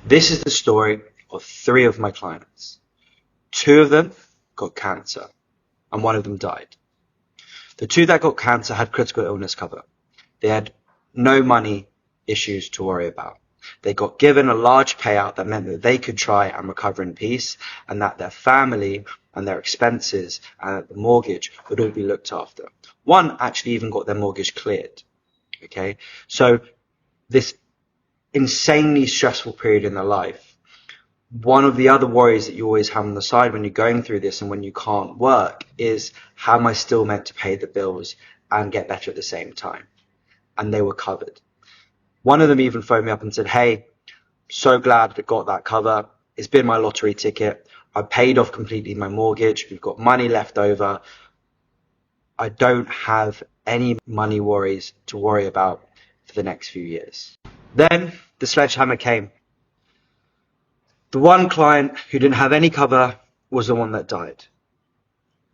This is the story of three of my clients. Two of them got cancer and one of them died. The two that got cancer had critical illness cover. They had no money issues to worry about. They got given a large payout that meant that they could try and recover in peace, and that their family and their expenses and the mortgage would all be looked after. One actually even got their mortgage cleared. Okay, so this insanely stressful period in their life, one of the other worries that you always have on the side when you're going through this and when you can't work is, how am I still meant to pay the bills and get better at the same time? And they were covered. One of them even phoned me up and said, hey, so glad I got that cover. It's been my lottery ticket. I paid off completely my mortgage. We've got money left over. I don't have any money worries to worry about for the next few years. Then the sledgehammer came. The one client who didn't have any cover was the one that died.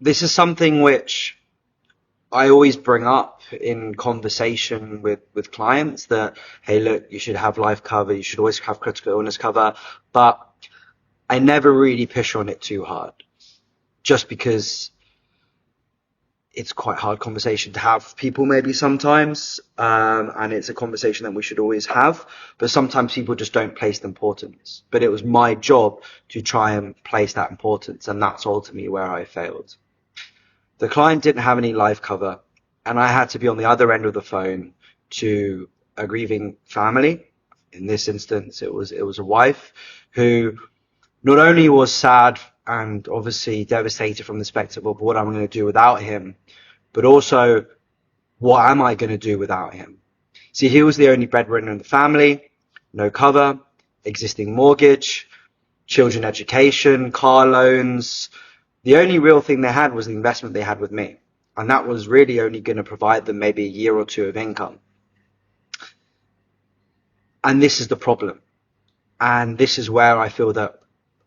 This is something which I always bring up in conversation with clients, that, hey, look, you should have life cover, you should always have critical illness cover, but I never really push on it too hard, just because it's quite a hard conversation to have people maybe sometimes, and it's a conversation that we should always have, but sometimes people just don't place the importance. But it was my job to try and place that importance, and that's ultimately where I failed. The client didn't have any life cover, and I had to be on the other end of the phone to a grieving family. In this instance, it was a wife who not only was sad and obviously devastated from the perspective of what I'm going to do without him, but also, what am I going to do without him? See, he was the only breadwinner in the family, no cover, existing mortgage, children education, car loans. The only real thing they had was the investment they had with me. And that was really only going to provide them maybe a year or two of income. And this is the problem. And this is where I feel that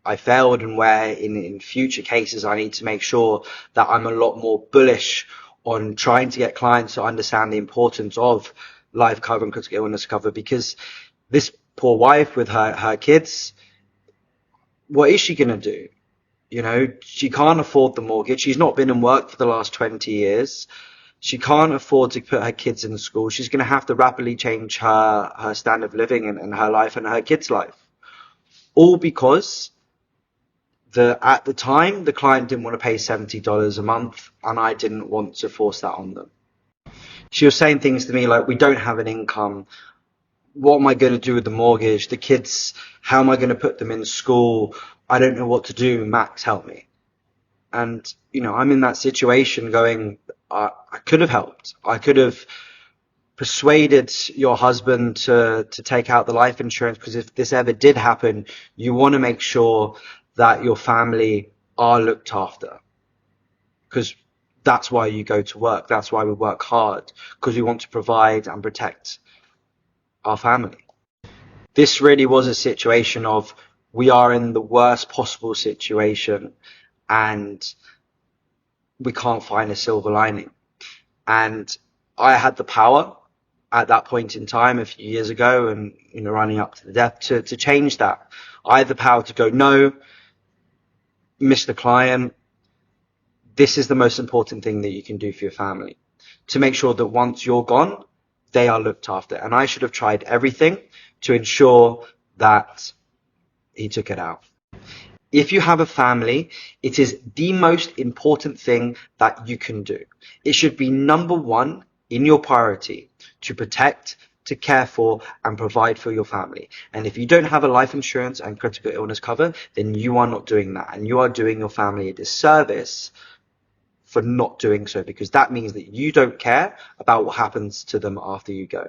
I failed, and where in future cases I need to make sure that I'm a lot more bullish on trying to get clients to understand the importance of life cover and critical illness cover. Because this poor wife with her kids, what is she going to do? You know, she can't afford the mortgage. She's not been in work for the last 20 years. She can't afford to put her kids in school. She's going to have to rapidly change her standard of living and her life and her kids' life. All because at the time, the client didn't want to pay $70 a month, and I didn't want to force that on them. She was saying things to me like, we don't have an income. What am I going to do with the mortgage? The kids, how am I going to put them in school? I don't know what to do. Max, help me. And, you know, I'm in that situation going, I could have helped. I could have persuaded your husband to take out the life insurance, because if this ever did happen, you want to make sure that your family are looked after. Because that's why you go to work. That's why we work hard, because we want to provide and protect our family. This really was a situation of, we are in the worst possible situation and we can't find a silver lining. And I had the power at that point in time a few years ago, and, you know, running up to the death, to change that. I had the power to go, no, Mr. Client, this is the most important thing that you can do for your family, to make sure that once you're gone, they are looked after. And I should have tried everything to ensure that he took it out. If you have a family, it is the most important thing that you can do. It should be number one in your priority, to protect, to care for, and provide for your family. And if you don't have a life insurance and critical illness cover, then you are not doing that. And you are doing your family a disservice for not doing so, because that means that you don't care about what happens to them after you go.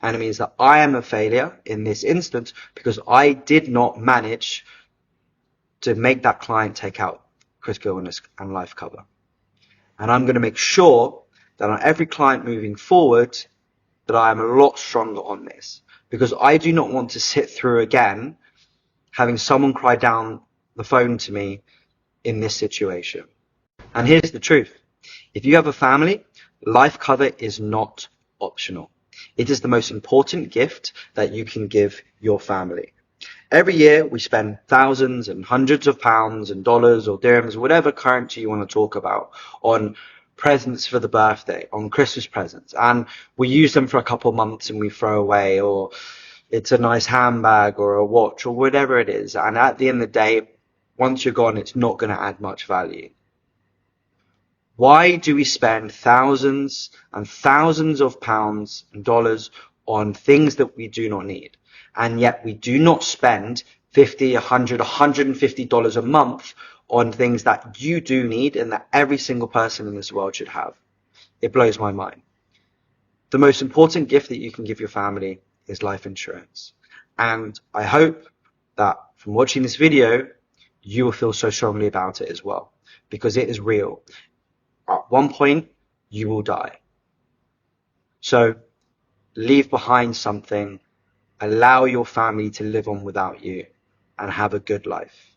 And it means that I am a failure in this instance, because I did not manage to make that client take out critical illness and life cover. And I'm going to make sure that on every client moving forward, that I am a lot stronger on this, because I do not want to sit through again having someone cry down the phone to me in this situation. And here's the truth. If you have a family, life cover is not optional. It is the most important gift that you can give your family. Every year we spend thousands and hundreds of pounds and dollars or dirhams, whatever currency you want to talk about, on presents for the birthday, on Christmas presents. And we use them for a couple of months and we throw away, or it's a nice handbag or a watch or whatever it is. And at the end of the day, once you're gone, it's not going to add much value. Why do we spend thousands and thousands of pounds and dollars on things that we do not need? And yet we do not spend 50, 100, $150 a month on things that you do need and that every single person in this world should have. It blows my mind. The most important gift that you can give your family is life insurance. And I hope that from watching this video, you will feel so strongly about it as well, because it is real. At one point, you will die. So leave behind something, allow your family to live on without you, and have a good life.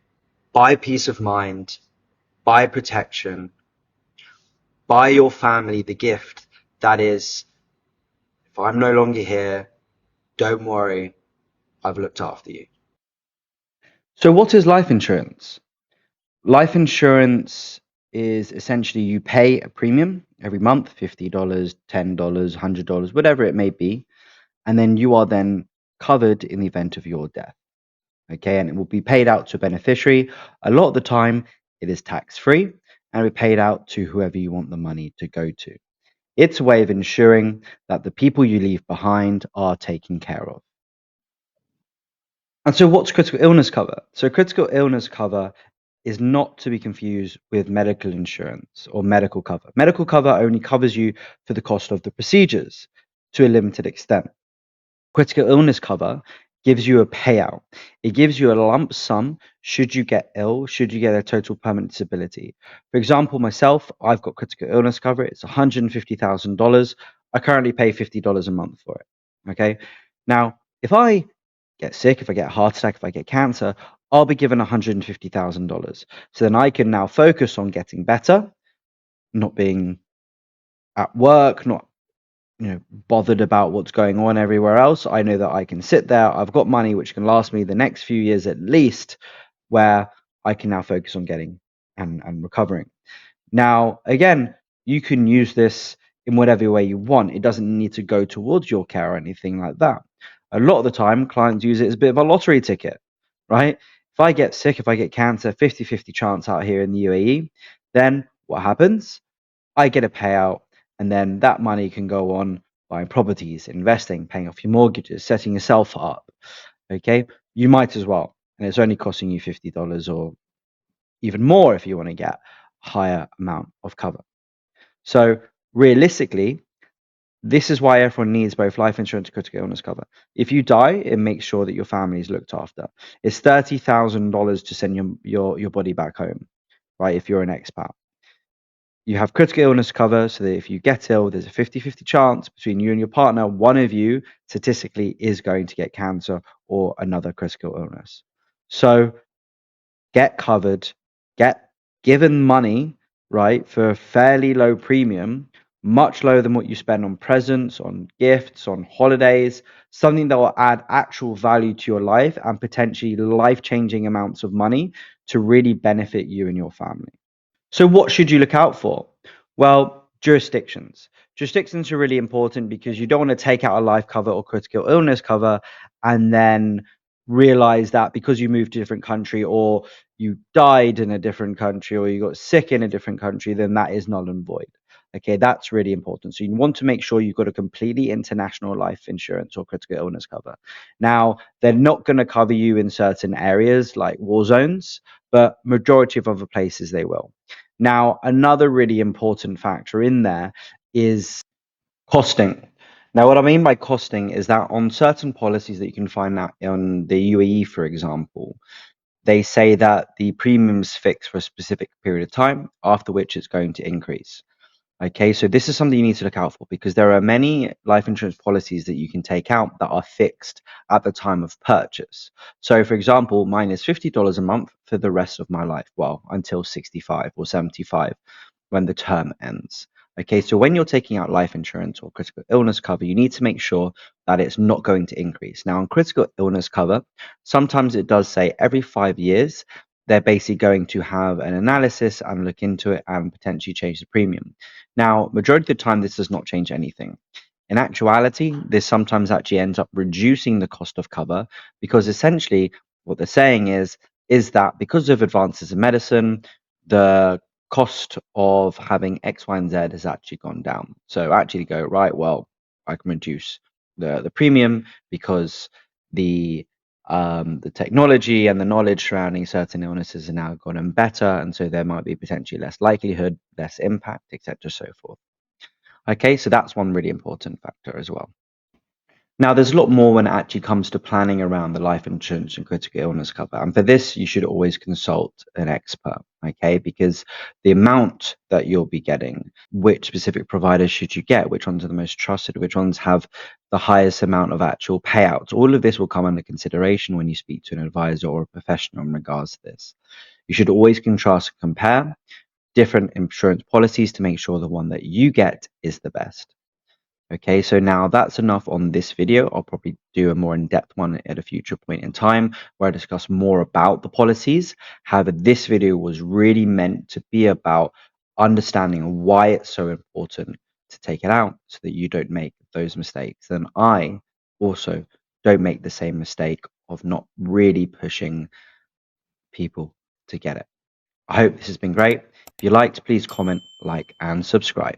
Buy peace of mind, buy protection, buy your family the gift that is, if I'm no longer here, don't worry, I've looked after you. So, what is life insurance? Life insurance is essentially you pay a premium every month, $50, $10, $100, whatever it may be, and then you are then covered in the event of your death. Okay, and it will be paid out to a beneficiary. A lot of the time, it is tax free and we paid out to whoever you want the money to go to. It's a way of ensuring that the people you leave behind are taken care of. And so, what's critical illness cover? So, critical illness cover is not to be confused with medical insurance or medical cover. Medical cover only covers you for the cost of the procedures to a limited extent. Critical illness cover gives you a payout. It gives you a lump sum should you get ill, should you get a total permanent disability. For example, myself, I've got critical illness cover. It's $150,000. I currently pay $50 a month for it. Okay. Now, if I get sick, if I get a heart attack, if I get cancer, I'll be given $150,000. So then I can now focus on getting better, not being at work, not bothered about what's going on everywhere else. I know that I can sit there. I've got money which can last me the next few years at least, where I can now focus on getting and recovering. Now, again, you can use this in whatever way you want. It doesn't need to go towards your care or anything like that. A lot of the time, clients use it as a bit of a lottery ticket, right? If I get sick, if I get cancer, 50-50 chance out here in the UAE, then what happens? I get a payout, and then that money can go on buying properties, investing, paying off your mortgages, setting yourself up. Okay, you might as well, and it's only costing you $50 or even more if you want to get a higher amount of cover. So realistically, this is why everyone needs both life insurance and critical illness cover. If you die, it makes sure that your family is looked after. It's $30,000 to send your body back home, right? If you're an expat. You have critical illness cover so that if you get ill, there's a 50-50 chance between you and your partner, one of you statistically is going to get cancer or another critical illness. So get covered, get given money, right, for a fairly low premium, much lower than what you spend on presents, on gifts, on holidays, something that will add actual value to your life and potentially life changing amounts of money to really benefit you and your family. So, what should you look out for? Well, jurisdictions. Jurisdictions are really important because you don't want to take out a life cover or critical illness cover and then realize that because you moved to a different country or you died in a different country or you got sick in a different country, then that is null and void. Okay, that's really important. So you want to make sure you've got a completely international life insurance or critical illness cover. Now, they're not going to cover you in certain areas like war zones, but majority of other places they will. Now, another really important factor in there is costing. Now, what I mean by costing is that on certain policies that you can find out on the UAE, for example, they say that the premiums fix for a specific period of time, after which it's going to increase. Okay, so this is something you need to look out for because there are many life insurance policies that you can take out that are fixed at the time of purchase. So, for example, mine is $50 a month for the rest of my life, well, until 65 or 75 when the term ends. Okay, so when you're taking out life insurance or critical illness cover, you need to make sure that it's not going to increase. Now, on critical illness cover, sometimes it does say every 5 years, they're basically going to have an analysis and look into it and potentially change the premium. Now, majority of the time, this does not change anything. In actuality, this sometimes actually ends up reducing the cost of cover because essentially what they're saying is that because of advances in medicine, the cost of having X, Y, and Z has actually gone down. So actually go, right, well, I can reduce the premium because the technology and the knowledge surrounding certain illnesses are now gotten better, and so there might be potentially less likelihood, less impact, etc., so forth. Okay, so that's one really important factor as well. Now, there's a lot more when it actually comes to planning around the life insurance and critical illness cover. And for this, you should always consult an expert, okay? Because the amount that you'll be getting, which specific providers should you get, which ones are the most trusted, which ones have the highest amount of actual payouts, all of this will come under consideration when you speak to an advisor or a professional in regards to this. You should always contrast and compare different insurance policies to make sure the one that you get is the best. Okay, so now that's enough on this video. I'll probably do a more in-depth one at a future point in time where I discuss more about the policies. However, this video was really meant to be about understanding why it's so important to take it out so that you don't make those mistakes. And I also don't make the same mistake of not really pushing people to get it. I hope this has been great. If you liked, please comment, like, and subscribe.